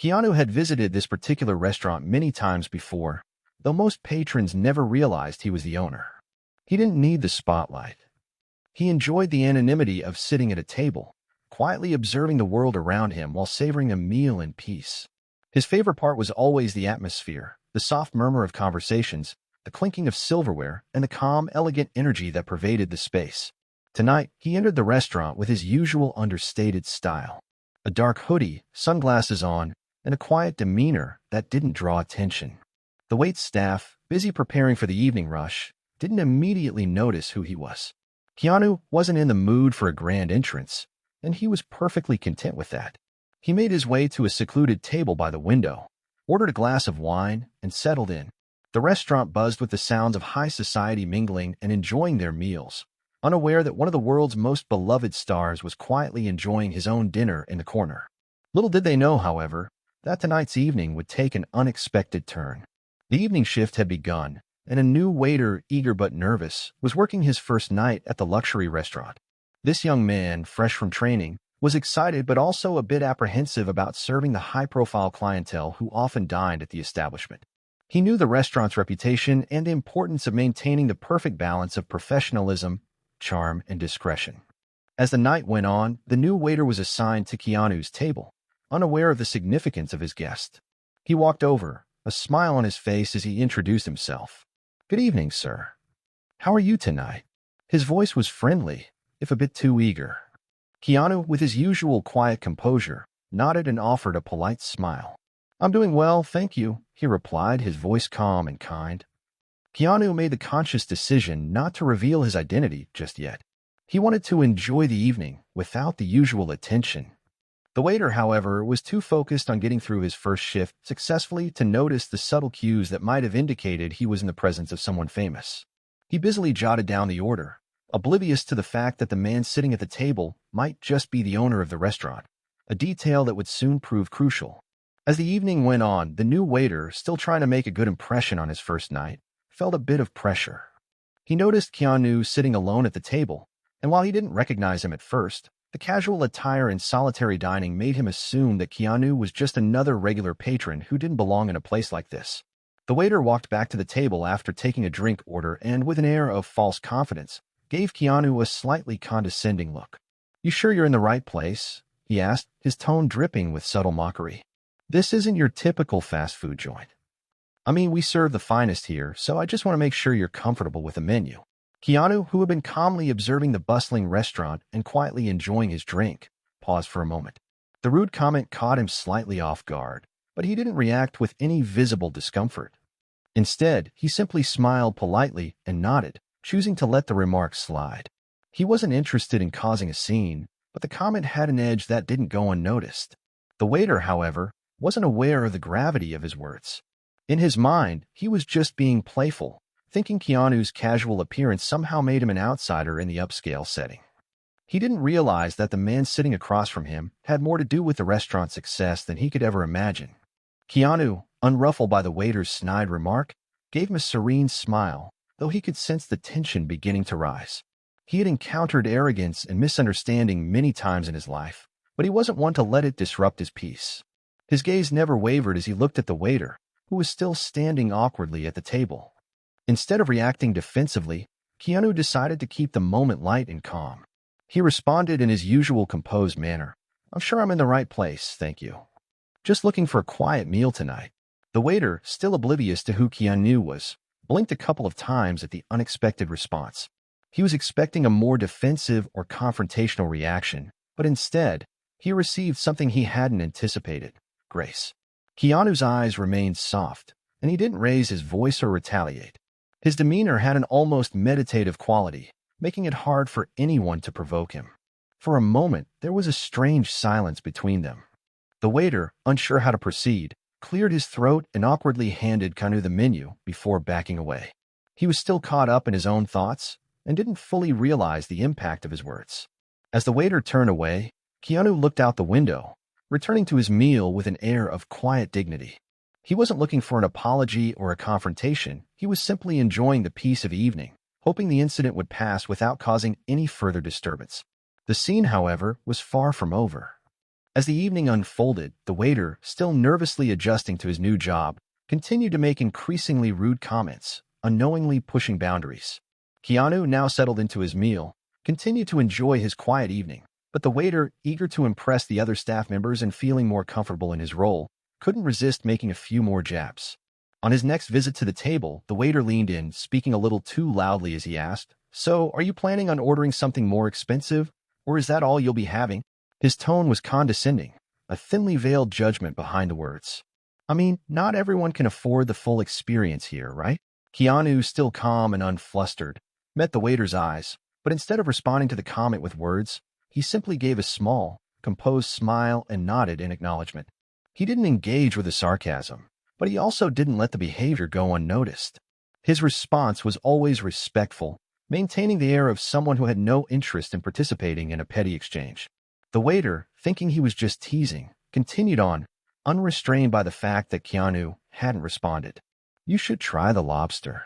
Keanu had visited this particular restaurant many times before, though most patrons never realized he was the owner. He didn't need the spotlight. He enjoyed the anonymity of sitting at a table, quietly observing the world around him while savoring a meal in peace. His favorite part was always the atmosphere, the soft murmur of conversations, the clinking of silverware, and the calm, elegant energy that pervaded the space. Tonight, he entered the restaurant with his usual understated style. A dark hoodie, sunglasses on, and a quiet demeanor that didn't draw attention. The wait staff, busy preparing for the evening rush, didn't immediately notice who he was. Keanu wasn't in the mood for a grand entrance, and he was perfectly content with that. He made his way to a secluded table by the window, ordered a glass of wine, and settled in. The restaurant buzzed with the sounds of high society mingling and enjoying their meals, unaware that one of the world's most beloved stars was quietly enjoying his own dinner in the corner. Little did they know, however, that tonight's evening would take an unexpected turn. The evening shift had begun, and a new waiter, eager but nervous, was working his first night at the luxury restaurant. This young man, fresh from training, was excited but also a bit apprehensive about serving the high-profile clientele who often dined at the establishment. He knew the restaurant's reputation and the importance of maintaining the perfect balance of professionalism, charm, and discretion. As the night went on, the new waiter was assigned to Keanu's table, unaware of the significance of his guest. He walked over, a smile on his face as he introduced himself. "Good evening, sir. How are you tonight?" His voice was friendly, if a bit too eager. Keanu, with his usual quiet composure, nodded and offered a polite smile. "I'm doing well, thank you," he replied, his voice calm and kind. Keanu made the conscious decision not to reveal his identity just yet. He wanted to enjoy the evening without the usual attention. The waiter, however, was too focused on getting through his first shift successfully to notice the subtle cues that might have indicated he was in the presence of someone famous. He busily jotted down the order, oblivious to the fact that the man sitting at the table might just be the owner of the restaurant, a detail that would soon prove crucial. As the evening went on, the new waiter, still trying to make a good impression on his first night, felt a bit of pressure. He noticed Keanu sitting alone at the table, and while he didn't recognize him at first, the casual attire and solitary dining made him assume that Keanu was just another regular patron who didn't belong in a place like this. The waiter walked back to the table after taking a drink order and, with an air of false confidence, gave Keanu a slightly condescending look. "You sure you're in the right place?" he asked, his tone dripping with subtle mockery. "This isn't your typical fast food joint. I mean, we serve the finest here, so I just want to make sure you're comfortable with the menu." Keanu, who had been calmly observing the bustling restaurant and quietly enjoying his drink, paused for a moment. The rude comment caught him slightly off guard, but he didn't react with any visible discomfort. Instead, he simply smiled politely and nodded, choosing to let the remark slide. He wasn't interested in causing a scene, but the comment had an edge that didn't go unnoticed. The waiter, however, wasn't aware of the gravity of his words. In his mind, he was just being playful, thinking Keanu's casual appearance somehow made him an outsider in the upscale setting. He didn't realize that the man sitting across from him had more to do with the restaurant's success than he could ever imagine. Keanu, unruffled by the waiter's snide remark, gave him a serene smile, though he could sense the tension beginning to rise. He had encountered arrogance and misunderstanding many times in his life, but he wasn't one to let it disrupt his peace. His gaze never wavered as he looked at the waiter, who was still standing awkwardly at the table. Instead of reacting defensively, Keanu decided to keep the moment light and calm. He responded in his usual composed manner. "I'm sure I'm in the right place, thank you. Just looking for a quiet meal tonight." The waiter, still oblivious to who Keanu was, blinked a couple of times at the unexpected response. He was expecting a more defensive or confrontational reaction, but instead, he received something he hadn't anticipated: grace. Keanu's eyes remained soft, and he didn't raise his voice or retaliate. His demeanor had an almost meditative quality, making it hard for anyone to provoke him. For a moment, there was a strange silence between them. The waiter, unsure how to proceed, cleared his throat and awkwardly handed Keanu the menu before backing away. He was still caught up in his own thoughts and didn't fully realize the impact of his words. As the waiter turned away, Keanu looked out the window, returning to his meal with an air of quiet dignity. He wasn't looking for an apology or a confrontation. He was simply enjoying the peace of evening, hoping the incident would pass without causing any further disturbance. The scene, however, was far from over. As the evening unfolded, the waiter, still nervously adjusting to his new job, continued to make increasingly rude comments, unknowingly pushing boundaries. Keanu, now settled into his meal, continued to enjoy his quiet evening, but the waiter, eager to impress the other staff members and feeling more comfortable in his role, couldn't resist making a few more jabs. On his next visit to the table, the waiter leaned in, speaking a little too loudly as he asked, "So, are you planning on ordering something more expensive, or is that all you'll be having?" His tone was condescending, a thinly veiled judgment behind the words. "I mean, not everyone can afford the full experience here, right?" Keanu, still calm and unflustered, met the waiter's eyes, but instead of responding to the comment with words, he simply gave a small, composed smile and nodded in acknowledgement. He didn't engage with the sarcasm, but he also didn't let the behavior go unnoticed. His response was always respectful, maintaining the air of someone who had no interest in participating in a petty exchange. The waiter, thinking he was just teasing, continued on, unrestrained by the fact that Keanu hadn't responded. "You should try the lobster.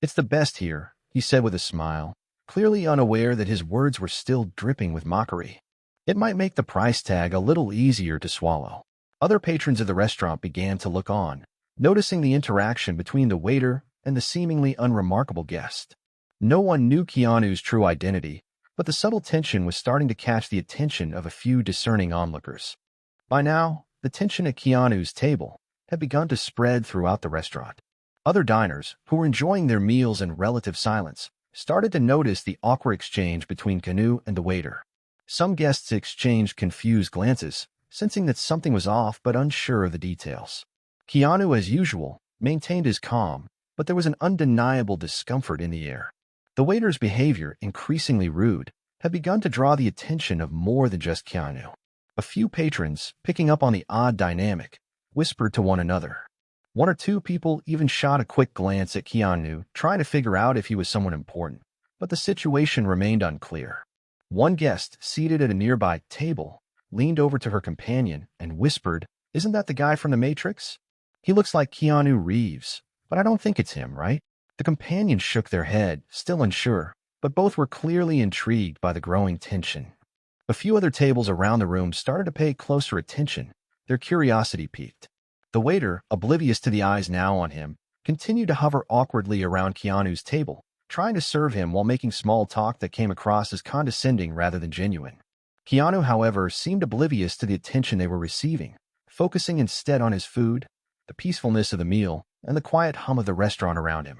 It's the best here," he said with a smile, clearly unaware that his words were still dripping with mockery. "It might make the price tag a little easier to swallow." Other patrons of the restaurant began to look on, noticing the interaction between the waiter and the seemingly unremarkable guest. No one knew Keanu's true identity, but the subtle tension was starting to catch the attention of a few discerning onlookers. By now, the tension at Keanu's table had begun to spread throughout the restaurant. Other diners, who were enjoying their meals in relative silence, started to notice the awkward exchange between Keanu and the waiter. Some guests exchanged confused glances, sensing that something was off but unsure of the details. Keanu, as usual, maintained his calm, but there was an undeniable discomfort in the air. The waiter's behavior, increasingly rude, had begun to draw the attention of more than just Keanu. A few patrons, picking up on the odd dynamic, whispered to one another. One or two people even shot a quick glance at Keanu, trying to figure out if he was someone important, but the situation remained unclear. One guest, seated at a nearby table, leaned over to her companion and whispered, "Isn't that the guy from The Matrix? He looks like Keanu Reeves, but I don't think it's him, right?" The companions shook their head, still unsure, but both were clearly intrigued by the growing tension. A few other tables around the room started to pay closer attention, their curiosity piqued. The waiter, oblivious to the eyes now on him, continued to hover awkwardly around Keanu's table, trying to serve him while making small talk that came across as condescending rather than genuine. Keanu, however, seemed oblivious to the attention they were receiving, focusing instead on his food, the peacefulness of the meal, and the quiet hum of the restaurant around him.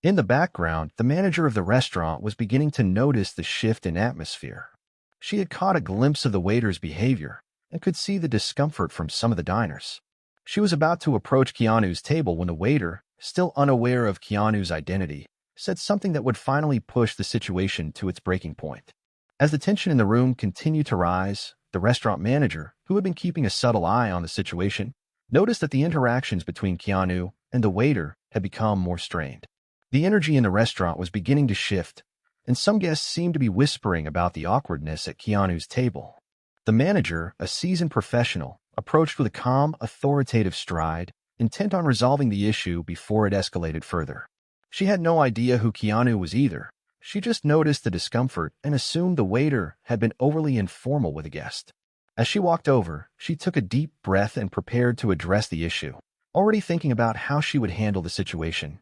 In the background, the manager of the restaurant was beginning to notice the shift in atmosphere. She had caught a glimpse of the waiter's behavior and could see the discomfort from some of the diners. She was about to approach Keanu's table when the waiter, still unaware of Keanu's identity, said something that would finally push the situation to its breaking point. As the tension in the room continued to rise, the restaurant manager, who had been keeping a subtle eye on the situation, noticed that the interactions between Keanu and the waiter had become more strained. The energy in the restaurant was beginning to shift, and some guests seemed to be whispering about the awkwardness at Keanu's table. The manager, a seasoned professional, approached with a calm, authoritative stride, intent on resolving the issue before it escalated further. She had no idea who Keanu was either. She just noticed the discomfort and assumed the waiter had been overly informal with a guest. As she walked over, she took a deep breath and prepared to address the issue, already thinking about how she would handle the situation.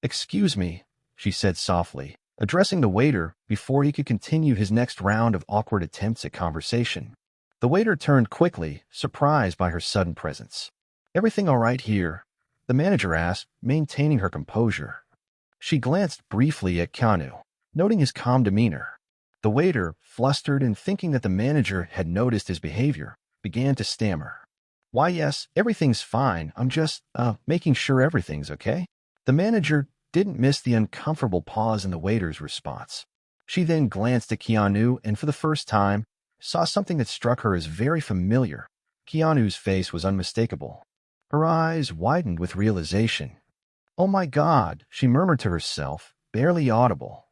"Excuse me," she said softly, addressing the waiter before he could continue his next round of awkward attempts at conversation. The waiter turned quickly, surprised by her sudden presence. "Everything all right here?" the manager asked, maintaining her composure. She glanced briefly at Keanu, noting his calm demeanor. The waiter, flustered and thinking that the manager had noticed his behavior, began to stammer. "Why, yes, everything's fine. I'm just, making sure everything's okay." The manager didn't miss the uncomfortable pause in the waiter's response. She then glanced at Keanu and for the first time, saw something that struck her as very familiar. Keanu's face was unmistakable. Her eyes widened with realization. "Oh my God," she murmured to herself, barely audible.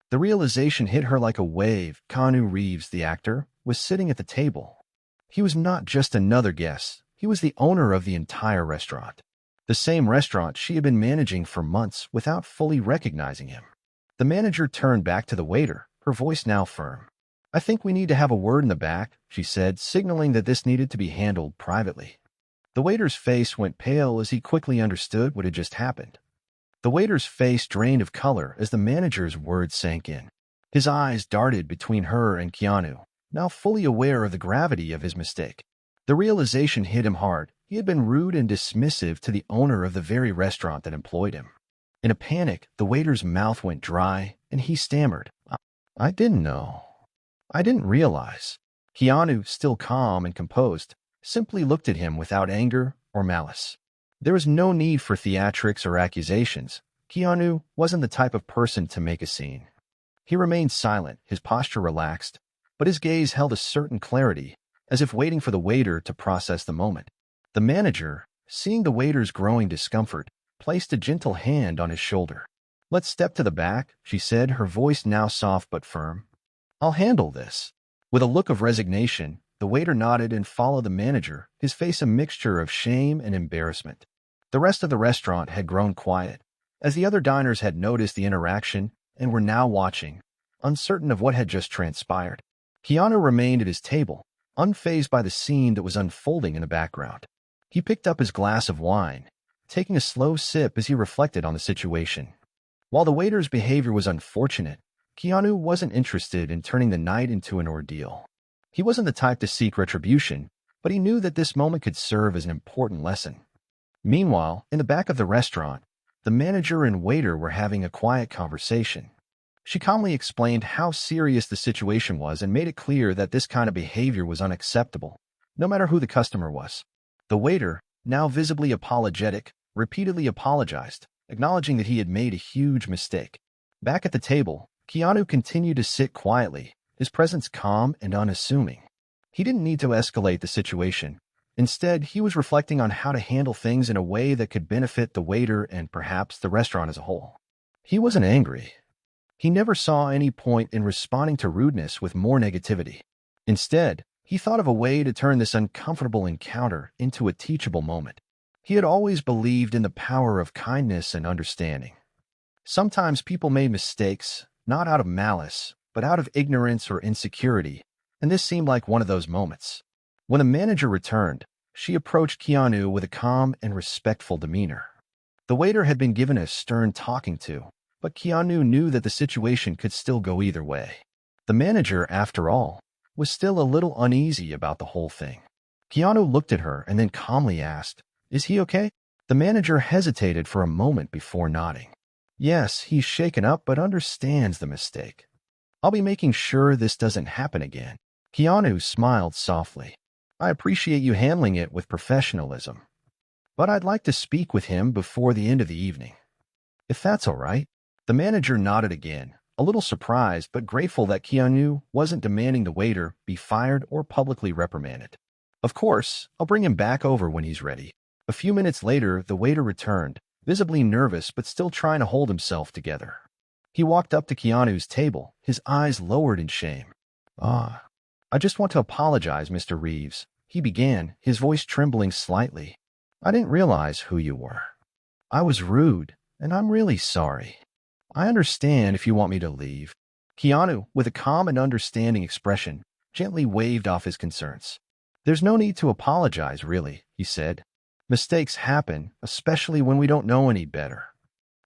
The realization hit her like a wave. Keanu Reeves, the actor, was sitting at the table. He was not just another guest. He was the owner of the entire restaurant. The same restaurant she had been managing for months without fully recognizing him. The manager turned back to the waiter, her voice now firm. I think we need to have a word in the back, she said, signaling that this needed to be handled privately. The waiter's face went pale as he quickly understood what had just happened. The waiter's face drained of color as the manager's words sank in. His eyes darted between her and Keanu, now fully aware of the gravity of his mistake. The realization hit him hard. He had been rude and dismissive to the owner of the very restaurant that employed him. In a panic, the waiter's mouth went dry, and he stammered, I didn't know. I didn't realize. Keanu, still calm and composed, simply looked at him without anger or malice. There was no need for theatrics or accusations. Keanu wasn't the type of person to make a scene. He remained silent, his posture relaxed, but his gaze held a certain clarity, as if waiting for the waiter to process the moment. The manager, seeing the waiter's growing discomfort, placed a gentle hand on his shoulder. Let's step to the back, she said, her voice now soft but firm. I'll handle this. With a look of resignation, the waiter nodded and followed the manager, his face a mixture of shame and embarrassment. The rest of the restaurant had grown quiet, as the other diners had noticed the interaction and were now watching, uncertain of what had just transpired. Keanu remained at his table, unfazed by the scene that was unfolding in the background. He picked up his glass of wine, taking a slow sip as he reflected on the situation. While the waiter's behavior was unfortunate, Keanu wasn't interested in turning the night into an ordeal. He wasn't the type to seek retribution, but he knew that this moment could serve as an important lesson. Meanwhile, in the back of the restaurant, the manager and waiter were having a quiet conversation. She calmly explained how serious the situation was and made it clear that this kind of behavior was unacceptable, no matter who the customer was. The waiter, now visibly apologetic, repeatedly apologized, acknowledging that he had made a huge mistake. Back at the table, Keanu continued to sit quietly, his presence calm and unassuming. He didn't need to escalate the situation. Instead, he was reflecting on how to handle things in a way that could benefit the waiter and perhaps the restaurant as a whole. He wasn't angry. He never saw any point in responding to rudeness with more negativity. Instead, he thought of a way to turn this uncomfortable encounter into a teachable moment. He had always believed in the power of kindness and understanding. Sometimes people made mistakes, not out of malice, but out of ignorance or insecurity, and this seemed like one of those moments. When the manager returned, she approached Keanu with a calm and respectful demeanor. The waiter had been given a stern talking to, but Keanu knew that the situation could still go either way. The manager, after all, was still a little uneasy about the whole thing. Keanu looked at her and then calmly asked, "Is he okay?" The manager hesitated for a moment before nodding. "Yes, he's shaken up but understands the mistake. I'll be making sure this doesn't happen again." Keanu smiled softly. "I appreciate you handling it with professionalism, but I'd like to speak with him before the end of the evening, if that's all right." The manager nodded again, a little surprised but grateful that Keanu wasn't demanding the waiter be fired or publicly reprimanded. "Of course, I'll bring him back over when he's ready." A few minutes later, the waiter returned, visibly nervous but still trying to hold himself together. He walked up to Keanu's table, his eyes lowered in shame. I just want to apologize, Mr. Reeves," he began, his voice trembling slightly. "I didn't realize who you were. I was rude, and I'm really sorry. I understand if you want me to leave." Keanu, with a calm and understanding expression, gently waved off his concerns. "There's no need to apologize, really," he said. "Mistakes happen, especially when we don't know any better.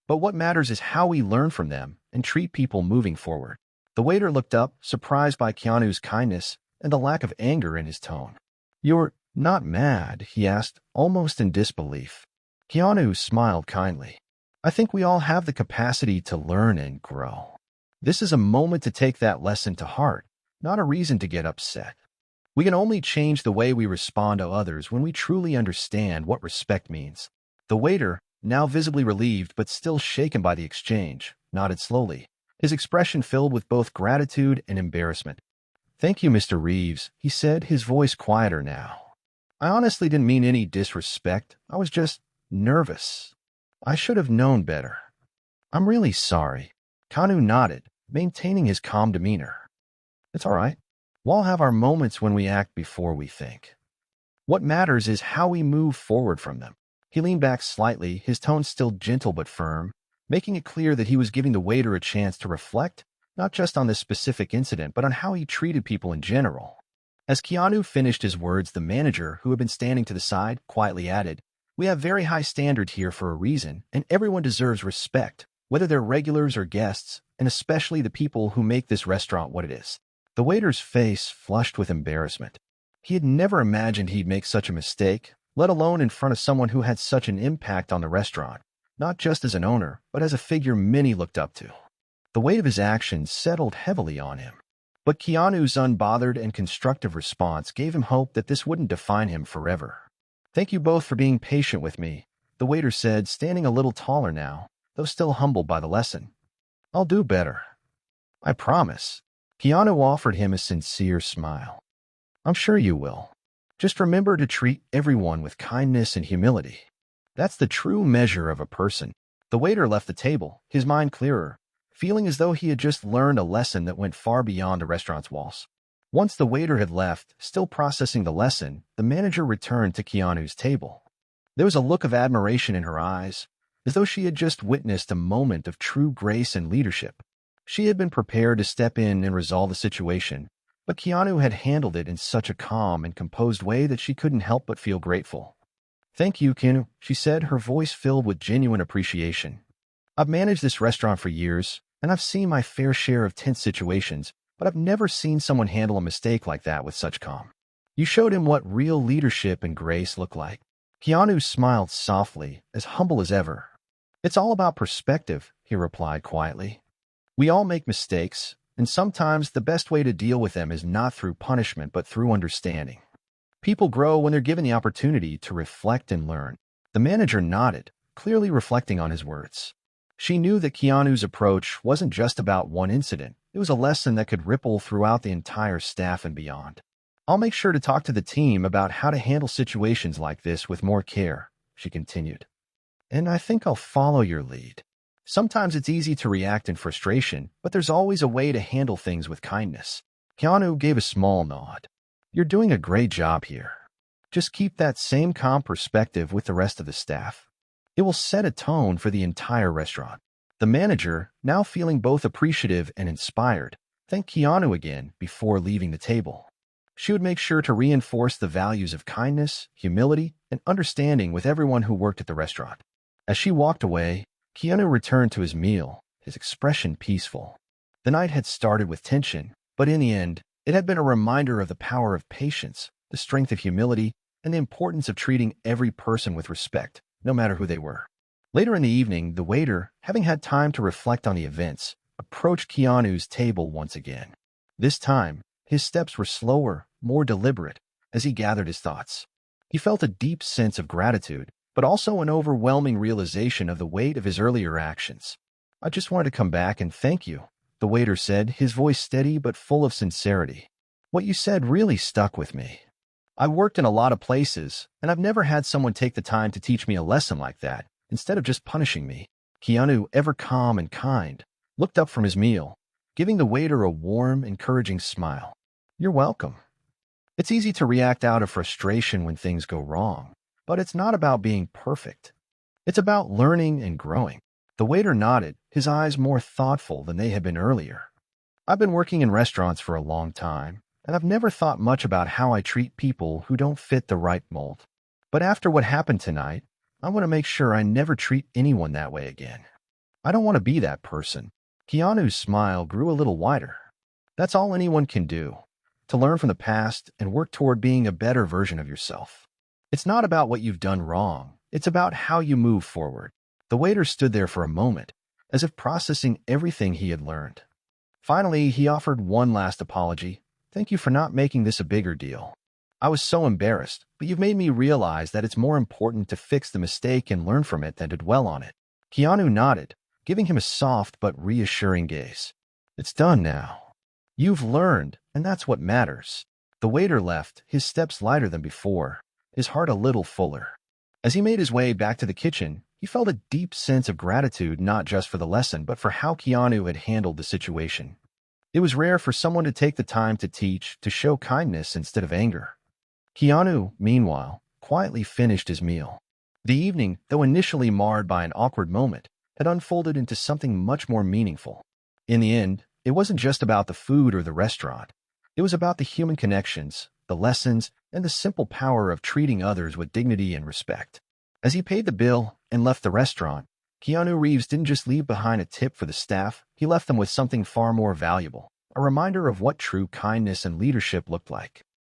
But what matters is how we learn from them and treat people moving forward." The waiter looked up, surprised by Keanu's kindness and the lack of anger in his tone. "You're not mad?" he asked, almost in disbelief. Keanu smiled kindly. "I think we all have the capacity to learn and grow. This is a moment to take that lesson to heart, not a reason to get upset. We can only change the way we respond to others when we truly understand what respect means." The waiter, now visibly relieved but still shaken by the exchange, nodded slowly, his expression filled with both gratitude and embarrassment. "Thank you, Mr. Reeves," he said, his voice quieter now. "I honestly didn't mean any disrespect. I was just nervous. I should have known better. I'm really sorry." Keanu nodded, maintaining his calm demeanor. "It's all right. We'll all have our moments when we act before we think. What matters is how we move forward from them." He leaned back slightly, his tone still gentle but firm, making it clear that he was giving the waiter a chance to reflect, not just on this specific incident, but on how he treated people in general. As Keanu finished his words, the manager, who had been standing to the side, quietly added, "We have very high standards here for a reason, and everyone deserves respect, whether they're regulars or guests, and especially the people who make this restaurant what it is." The waiter's face flushed with embarrassment. He had never imagined he'd make such a mistake, let alone in front of someone who had such an impact on the restaurant, not just as an owner, but as a figure many looked up to. The weight of his actions settled heavily on him. But Keanu's unbothered and constructive response gave him hope that this wouldn't define him forever. "Thank you both for being patient with me," the waiter said, standing a little taller now, though still humbled by the lesson. "I'll do better. I promise." Keanu offered him a sincere smile. "I'm sure you will. Just remember to treat everyone with kindness and humility. That's the true measure of a person." The waiter left the table, his mind clearer, feeling as though he had just learned a lesson that went far beyond the restaurant's walls. Once the waiter had left, still processing the lesson, the manager returned to Keanu's table. There was a look of admiration in her eyes, as though she had just witnessed a moment of true grace and leadership. She had been prepared to step in and resolve the situation, but Keanu had handled it in such a calm and composed way that she couldn't help but feel grateful. "Thank you, Keanu," she said, her voice filled with genuine appreciation. "I've managed this restaurant for years, and I've seen my fair share of tense situations, but I've never seen someone handle a mistake like that with such calm. You showed him what real leadership and grace look like." Keanu smiled softly, as humble as ever. "It's all about perspective," he replied quietly. "We all make mistakes, and sometimes the best way to deal with them is not through punishment but through understanding. People grow when they're given the opportunity to reflect and learn." The manager nodded, clearly reflecting on his words. She knew that Keanu's approach wasn't just about one incident. It was a lesson that could ripple throughout the entire staff and beyond. "I'll make sure to talk to the team about how to handle situations like this with more care," she continued. "And I think I'll follow your lead. Sometimes it's easy to react in frustration, but there's always a way to handle things with kindness." Keanu gave a small nod. "You're doing a great job here. Just keep that same calm perspective with the rest of the staff. It will set a tone for the entire restaurant." The manager, now feeling both appreciative and inspired, thanked Keanu again before leaving the table. She would make sure to reinforce the values of kindness, humility, and understanding with everyone who worked at the restaurant. As she walked away, Keanu returned to his meal, his expression peaceful. The night had started with tension, but in the end, it had been a reminder of the power of patience, the strength of humility, and the importance of treating every person with respect, no matter who they were. Later in the evening, the waiter, having had time to reflect on the events, approached Keanu's table once again. This time, his steps were slower, more deliberate, as he gathered his thoughts. He felt a deep sense of gratitude, but also an overwhelming realization of the weight of his earlier actions. "I just wanted to come back and thank you," the waiter said, his voice steady but full of sincerity. "What you said really stuck with me. I've worked in a lot of places, and I've never had someone take the time to teach me a lesson like that, instead of just punishing me." Keanu, ever calm and kind, looked up from his meal, giving the waiter a warm, encouraging smile. "You're welcome. It's easy to react out of frustration when things go wrong, but it's not about being perfect. It's about learning and growing." The waiter nodded, his eyes more thoughtful than they had been earlier. "I've been working in restaurants for a long time, and I've never thought much about how I treat people who don't fit the right mold. But after what happened tonight, I want to make sure I never treat anyone that way again. I don't want to be that person." Keanu's smile grew a little wider. That's all anyone can do, to learn from the past and work toward being a better version of yourself. It's not about what you've done wrong. It's about how you move forward. The waiter stood there for a moment, as if processing everything he had learned. Finally, he offered one last apology. "Thank you for not making this a bigger deal. I was so embarrassed, but you've made me realize that it's more important to fix the mistake and learn from it than to dwell on it." Keanu nodded, giving him a soft but reassuring gaze. "It's done now. You've learned, and that's what matters." The waiter left, his steps lighter than before, his heart a little fuller. As he made his way back to the kitchen, he felt a deep sense of gratitude not just for the lesson, but for how Keanu had handled the situation. It was rare for someone to take the time to teach, to show kindness instead of anger. Keanu, meanwhile, quietly finished his meal. The evening, though initially marred by an awkward moment, had unfolded into something much more meaningful. In the end, It wasn't just about the food or the restaurant. It was about the human connections, the lessons, and the simple power of treating others with dignity and respect. As he paid the bill and left the restaurant, Keanu Reeves didn't just leave behind a tip for the staff, he left them with something far more valuable, a reminder of what true kindness and leadership looked like.